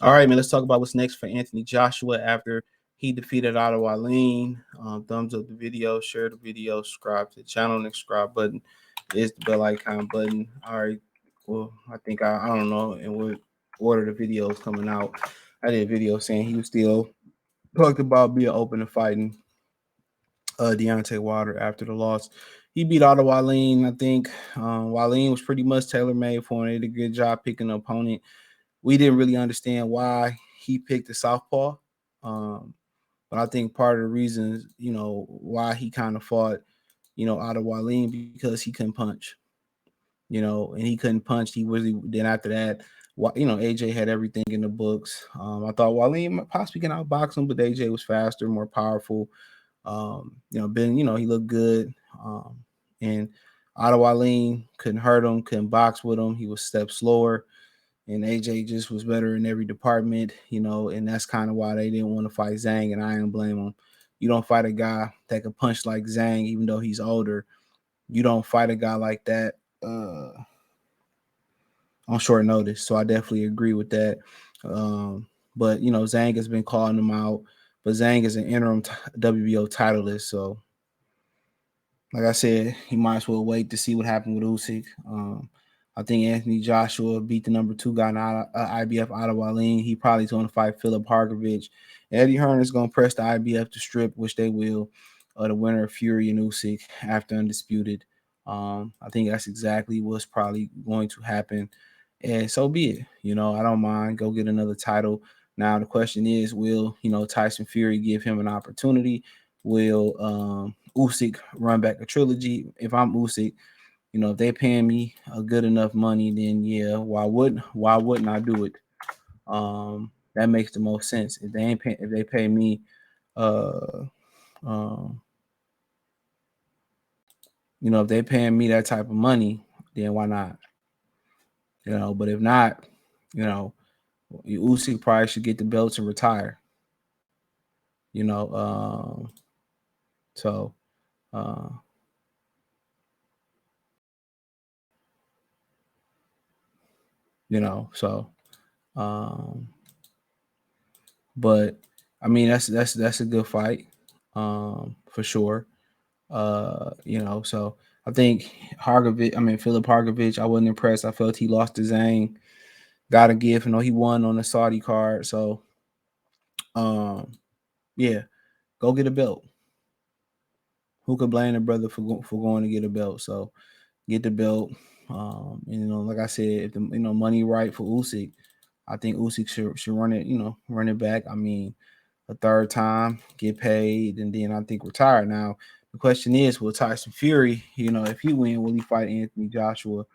All right, man. Let's talk about what's next for Anthony Joshua after he defeated Ottawa Lean. Thumbs up the video, share the video, subscribe to the channel, and the subscribe button is the bell icon button. All right. Well, I think I don't know in what order the video is coming out. I did a video saying he was still talked about being open to fighting Deontay Wilder after the loss. He beat Ottawa Lean. I think Wallin was pretty much tailor made for him. They did a good job picking an opponent. We didn't really understand why he picked the southpaw. But I think part of the reasons, why he kind of fought, Ottawa Lean because he couldn't punch, and he couldn't punch. He really, then after that, AJ had everything in the books. I thought Wallin possibly can outbox him, but AJ was faster, more powerful. Ben, he looked good. And Ottawa Lean couldn't hurt him, couldn't box with him. He was a step slower. And AJ just was better in every department, and that's kind of why they didn't want to fight Zhang, and I don't blame them. You don't fight a guy that can punch like Zhang, even though he's older. You don't fight a guy like that on short notice. So I definitely agree with that. But Zhang has been calling him out, but Zhang is an interim WBO titleist, so like I said, he might as well wait to see what happened with Usyk. I think Anthony Joshua beat the number 2 guy in IBF, Ottawa Lean. He probably is going to fight Philip Harkovich. Eddie Hearn is going to press the IBF to strip, which they will. The winner of Fury and Usyk after Undisputed. I think that's exactly what's probably going to happen. And so be it. I don't mind. Go get another title. Now, the question is, will, Tyson Fury give him an opportunity? Will Usyk run back a trilogy? If I'm Usyk, if they paying me a good enough money, then yeah, why wouldn't I do it? That makes the most sense. If they pay me, um, if they paying me that type of money, then why not? But if not, Usyk probably should get the belts and retire. So. So but I mean that's a good fight, for sure. So I think Philip Hargovich, I wasn't impressed. I felt he lost to Zhang. Gotta give, he won on the Saudi card. So yeah, go get a belt. Who could blame the brother for going to get a belt? So get the belt. And like I said, if the money right for Usyk, I think Usyk should run it, run it back. I mean, a third time, get paid, and then I think retire. Now, the question is, will Tyson Fury, if he win, will he fight Anthony Joshua?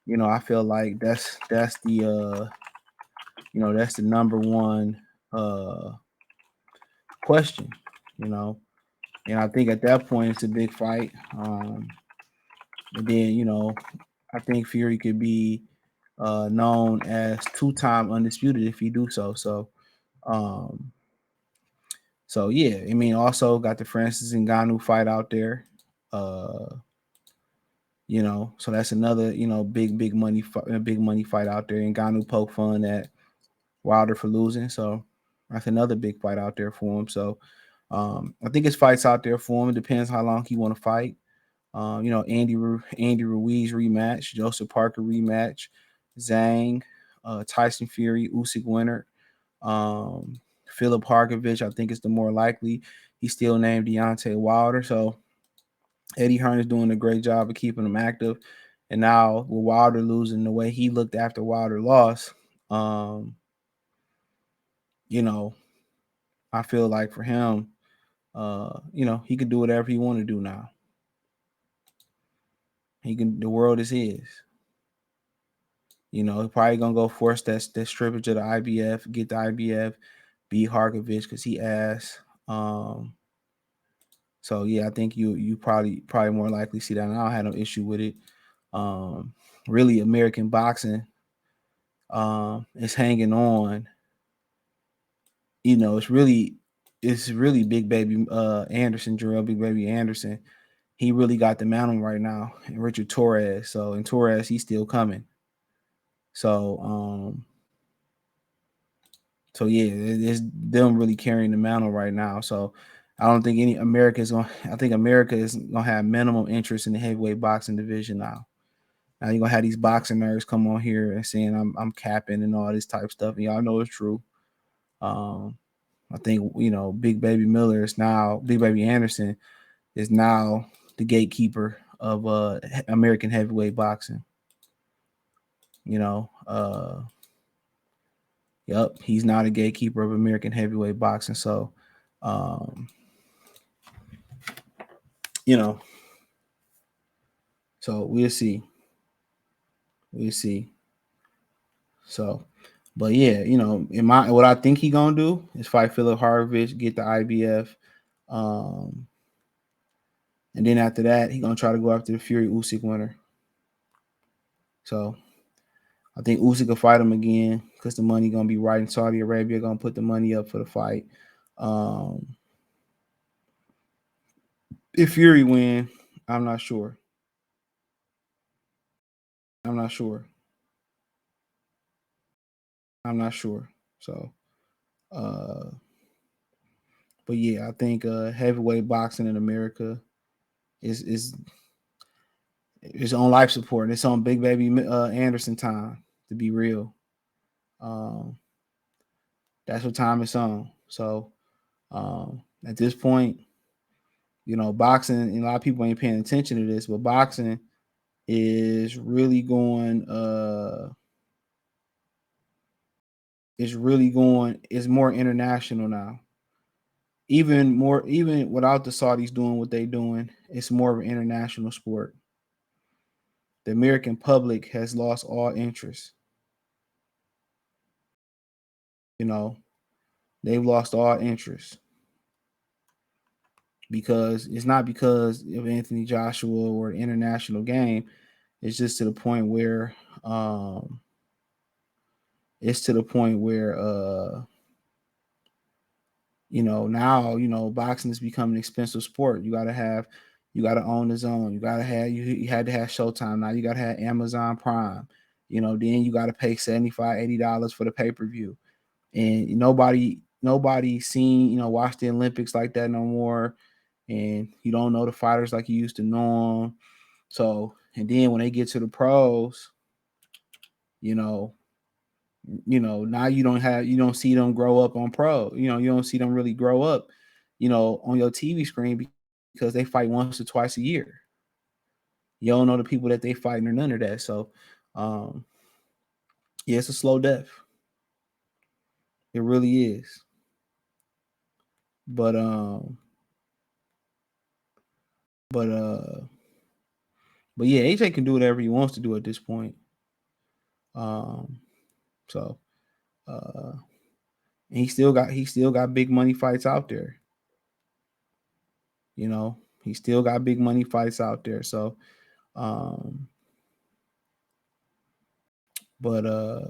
I feel like that's the that's the number one question, and I think at that point it's a big fight. And then I think Fury could be known as 2-time undisputed if he do so. Um, So yeah, I mean, also got the Francis Ngannou fight out there. So that's another, big money fight out there. Ngannou poke fun at Wilder for losing. So that's another big fight out there for him. So I think his fights out there for him. It depends how long he want to fight. Andy Ruiz rematch, Joseph Parker rematch, Zhang, Tyson Fury, Usyk winner. Philip Harkovich, I think, is the more likely. He's still named Deontay Wilder. So Eddie Hearn is doing a great job of keeping him active. And now with Wilder losing the way he looked after Wilder lost, I feel like for him, he could do whatever he want to do now. The world is his. He's probably gonna go force that strippage of the IBF, get the IBF, beat Harkovich because he asked. So yeah, I think you probably more likely see that. And I don't have no issue with it. Really, American boxing is hanging on. It's really Big Baby Anderson, Jarrell Big Baby Anderson. He really got the mountain right now, and Richard Torres. So in Torres, he's still coming. So So yeah, it's them really carrying the mantle right now. So I don't think any America is going. I think America is gonna have minimum interest in the heavyweight boxing division now. Now you're gonna have these boxing nerds come on here and saying I'm capping and all this type of stuff, and y'all know it's true. Um, I think Big Baby Miller is now Big Baby Anderson is now the gatekeeper of American heavyweight boxing. You know, yep, he's now the gatekeeper of American heavyweight boxing. So, um, you know, so we'll see, we'll see. So, but yeah, in my what I think he gonna do is fight Philip Harvich, get the IBF, um, and then after that he gonna try to go after the Fury Usyk winner. So I think Usyk will fight him again because the money gonna be right in Saudi Arabia. Gonna put the money up for the fight. If Fury win, I'm not sure. I'm not sure. I'm not sure. So, uh, but yeah, I think heavyweight boxing in America is it's on life support and it's on Big Baby Anderson time. To be real, um, that's what time it's on. So at this point, boxing. And a lot of people ain't paying attention to this, but boxing is really going. Is really going. Is more international now. Even more, even without the Saudis doing what they doing, it's more of an international sport. The American public has lost all interest. You know, they've lost all interest because it's not because of Anthony Joshua or the international game. It's just to the point where it's to the point where now boxing has become an expensive sport. You gotta own the zone. You had to have Showtime. Now you gotta have Amazon Prime. Then you gotta pay $75, $80 for the pay-per-view. And nobody seen, watch the Olympics like that no more. And you don't know the fighters like you used to know them. So, and then when they get to the pros, you know, now you don't see them grow up on pro. You don't see them really grow up, on your TV screen because they fight once or twice a year. You don't know the people that they fighting or none of that. So, um, yeah, it's a slow death. It really is. But but uh, but yeah, AJ can do whatever he wants to do at this point. Um, so uh, he still got big money fights out there. He still got big money fights out there. So, um, but I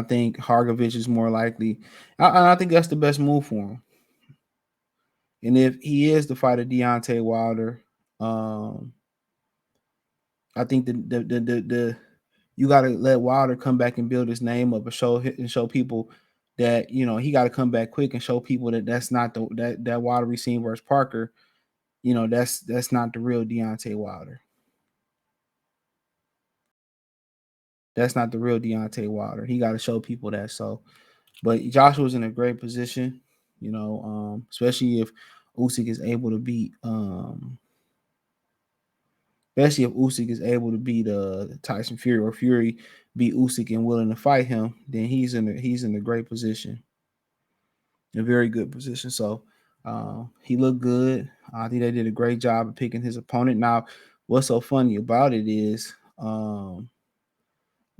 think Hargovich is more likely. I think that's the best move for him. And if he is to fight a Deontay Wilder, um, I think the you got to let Wilder come back and build his name up and show people that he got to come back quick and show people that that's not that Wilder we seen versus Parker. That's not the real Deontay Wilder. That's not the real Deontay Wilder. He got to show people that. So, but Joshua's in a great position, especially if Usyk is able to beat, especially if Usyk is able to beat Tyson Fury or Fury beat Usyk and willing to fight him, then he's in a great position, a very good position. So he looked good. I think they did a great job of picking his opponent. Now, what's so funny about it is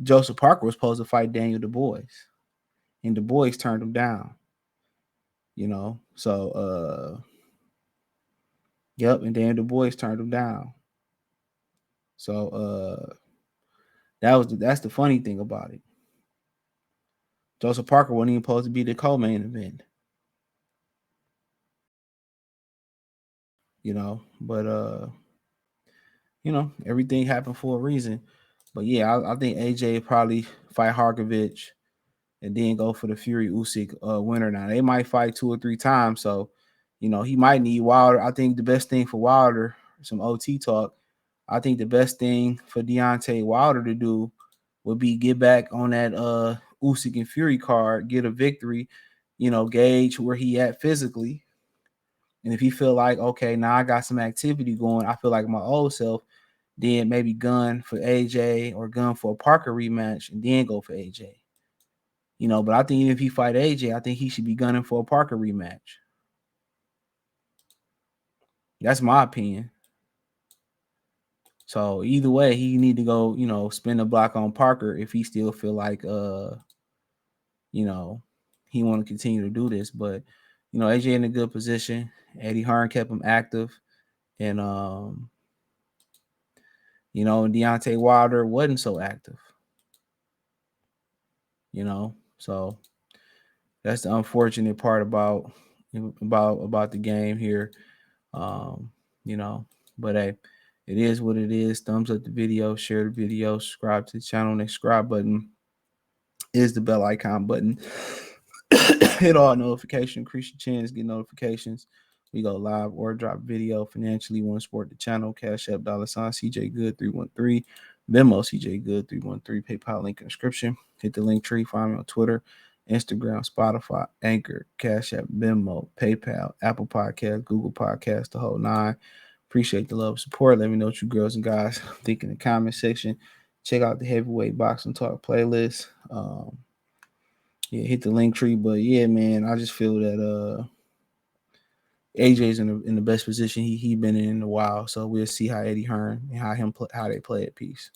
Joseph Parker was supposed to fight Daniel Dubois, and Dubois turned him down. So yep, and Daniel Dubois turned him down. So that's the funny thing about it. Joseph Parker wasn't even supposed to be the co-main event. But everything happened for a reason. But yeah, I think AJ probably fight Harkovich and then go for the Fury Usyk winner. Now they might fight 2 or 3 times, so he might need Wilder. I think the best thing for Wilder, some OT talk. I think the best thing for Deontay Wilder to do would be get back on that Usyk and Fury card, get a victory, gauge where he at physically. And if he feel like, okay, now I got some activity going, I feel like my old self, then maybe gun for AJ or gun for a Parker rematch and then go for AJ. But I think even if he fight AJ, I think he should be gunning for a Parker rematch. That's my opinion. So either way, he need to go, spin the block on Parker if he still feel like he want to continue to do this. But AJ in a good position. Eddie Hearn kept him active. And Deontay Wilder wasn't so active. So that's the unfortunate part about the game here. You know, but hey, it is what it is. Thumbs up the video, share the video, subscribe to the channel. Next subscribe button is the bell icon button. Hit all notifications, increase your chance, get notifications. We go live or drop video financially. Want to support the channel? Cash App $ CJ Good 313, Venmo CJ Good 313, PayPal link in the description. Hit the link tree. Find me on Twitter, Instagram, Spotify, Anchor, Cash App, Venmo, PayPal, Apple Podcast, Google Podcast, the whole 9. Appreciate the love and support. Let me know what you girls and guys think in the comment section. Check out the Heavyweight Boxing Talk playlist. Yeah, hit the link tree. But yeah, man, I just feel that AJ's in the best position he been in a while. So we'll see how Eddie Hearn and how they play at peace.